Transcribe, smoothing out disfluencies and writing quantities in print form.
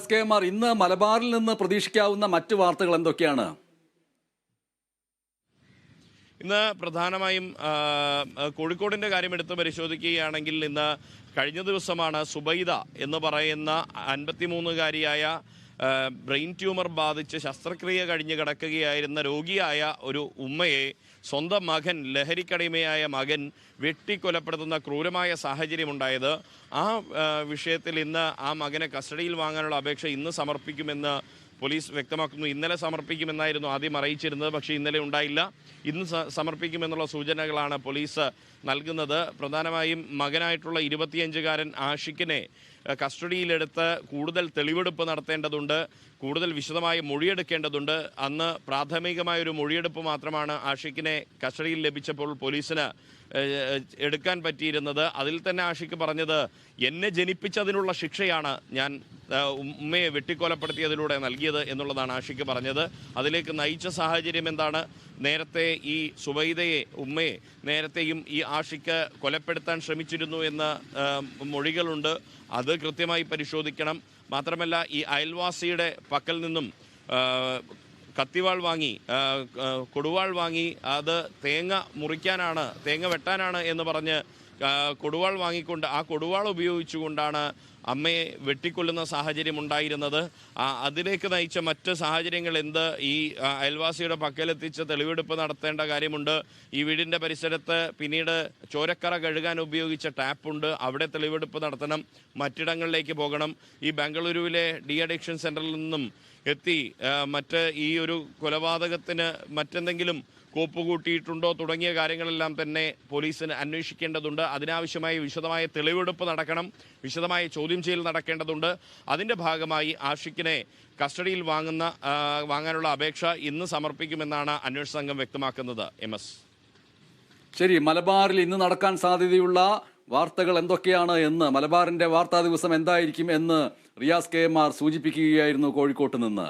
SKMR ഇന്ന് മലബാറിൽ നിന്ന് പ്രതീക്ഷിക്കാവുന്ന മറ്റു വാർത്തകൾ എന്തൊക്കെയാണ്? ഇന്ന് പ്രധാനമായും കോഴിക്കോടിൻ്റെ കാര്യം എടുത്ത് പരിശോധിക്കുകയാണെങ്കിൽ ഇന്ന് കഴിഞ്ഞ ദിവസമാണ് സുബൈദ എന്ന് പറയുന്ന 53-കാരിയായ ബ്രെയിൻ ട്യൂമർ ബാധിച്ച് ശസ്ത്രക്രിയ കഴിഞ്ഞ് കിടക്കുകയായിരുന്ന രോഗിയായ ഒരു ഉമ്മയെ സ്വന്തം മകൻ, ലഹരിക്കടിമയായ മകൻ വെട്ടിക്കൊലപ്പെടുത്തുന്ന ക്രൂരമായ സാഹചര്യമുണ്ടായത്. ആ വിഷയത്തിൽ ഇന്ന് ആ മകനെ കസ്റ്റഡിയിൽ വാങ്ങാനുള്ള അപേക്ഷ ഇന്ന് സമർപ്പിക്കുമെന്ന് പോലീസ് വ്യക്തമാക്കുന്നു. ഇന്നലെ സമർപ്പിക്കുമെന്നായിരുന്നു ആദ്യം അറിയിച്ചിരുന്നത്, പക്ഷേ ഇന്നലെ ഉണ്ടായില്ല. ഇന്ന് സമർപ്പിക്കുമെന്നുള്ള സൂചനകളാണ് പോലീസ് നൽകുന്നത്. പ്രധാനമായും മകനായിട്ടുള്ള 25-കാരൻ ആഷിഖിനെ കസ്റ്റഡിയിലെടുത്ത് കൂടുതൽ തെളിവെടുപ്പ് നടത്തേണ്ടതുണ്ട്, കൂടുതൽ വിശദമായ മൊഴിയെടുക്കേണ്ടതുണ്ട്. അന്ന് പ്രാഥമികമായൊരു മൊഴിയെടുപ്പ് മാത്രമാണ് ആഷിഖിനെ കസ്റ്റഡിയിൽ ലഭിച്ചപ്പോൾ പോലീസിന് എടുക്കാൻ പറ്റിയിരുന്നത്. അതിൽ തന്നെ ആഷിഖ് പറഞ്ഞത്, എന്നെ ജനിപ്പിച്ചതിനുള്ള ശിക്ഷയാണ് ഞാൻ ഉമ്മയെ വെട്ടിക്കൊലപ്പെടുത്തിയതിലൂടെ നൽകിയത് എന്നുള്ളതാണ് ആഷിഖ് പറഞ്ഞത്. അതിലേക്ക് നയിച്ച സാഹചര്യം എന്താണ്? നേരത്തെ ഈ സുബൈദയെ, ഉമ്മയെ നേരത്തെയും ഈ ആഷിഖ് കൊലപ്പെടുത്താൻ ശ്രമിച്ചിരുന്നു എന്ന മൊഴികളുണ്ട്. അത് കൃത്യമായി പരിശോധിക്കണം. മാത്രമല്ല, ഈ അയൽവാസിയുടെ പക്കൽ നിന്നും കത്തിവാൾ വാങ്ങി, കൊടുവാൾ വാങ്ങി, അത് തേങ്ങ മുറിക്കാനാണ്, തേങ്ങ വെട്ടാനാണ് എന്ന് പറഞ്ഞ് കൊടുവാൾ വാങ്ങിക്കൊണ്ട് ആ കൊടുവാൾ ഉപയോഗിച്ചുകൊണ്ടാണ് അമ്മയെ വെട്ടിക്കൊല്ലുന്ന സാഹചര്യം ഉണ്ടായിരുന്നത്. അതിലേക്ക് നയിച്ച മറ്റ് സാഹചര്യങ്ങൾ എന്ത്? ഈ അയൽവാസിയുടെ പക്കലെത്തിച്ച് തെളിവെടുപ്പ് നടത്തേണ്ട കാര്യമുണ്ട്. ഈ വീടിൻ്റെ പരിസരത്ത് പിന്നീട് ചോരക്കറ കഴുകാൻ ഉപയോഗിച്ച ടാപ്പുണ്ട്, അവിടെ തെളിവെടുപ്പ് നടത്തണം. മറ്റിടങ്ങളിലേക്ക് പോകണം. ഈ ബംഗളൂരുവിലെ ഡി അഡിക്ഷൻ സെൻ്ററിൽ നിന്നും എത്തി മറ്റ് ഈ ഒരു കൊലപാതകത്തിന് മറ്റെന്തെങ്കിലും കോപ്പ് കൂട്ടിയിട്ടുണ്ടോ തുടങ്ങിയ കാര്യങ്ങളെല്ലാം തന്നെ പോലീസിന് അന്വേഷിക്കേണ്ടതുണ്ട്. അതിനാവശ്യമായ വിശദമായ തെളിവെടുപ്പ് നടക്കണം, വിശദമായ ചോദ്യം ചെയ്യൽ നടക്കേണ്ടതുണ്ട്. അതിൻ്റെ ഭാഗമായി ആഷിഖിനെ കസ്റ്റഡിയിൽ വാങ്ങാനുള്ള അപേക്ഷ ഇന്ന് സമർപ്പിക്കുമെന്നാണ് അന്വേഷണ സംഘം വ്യക്തമാക്കുന്നത്. MS. ശരി, മലബാറിൽ ഇന്ന് നടക്കാൻ സാധ്യതയുള്ള വാർത്തകൾ എന്തൊക്കെയാണ് എന്ന്, മലബാറിന്റെ വാർത്താ ദിവസം എന്തായിരിക്കും എന്ന് റിയാസ് KMR സൂചിപ്പിക്കുകയായിരുന്നു കോഴിക്കോട്ട് നിന്ന്.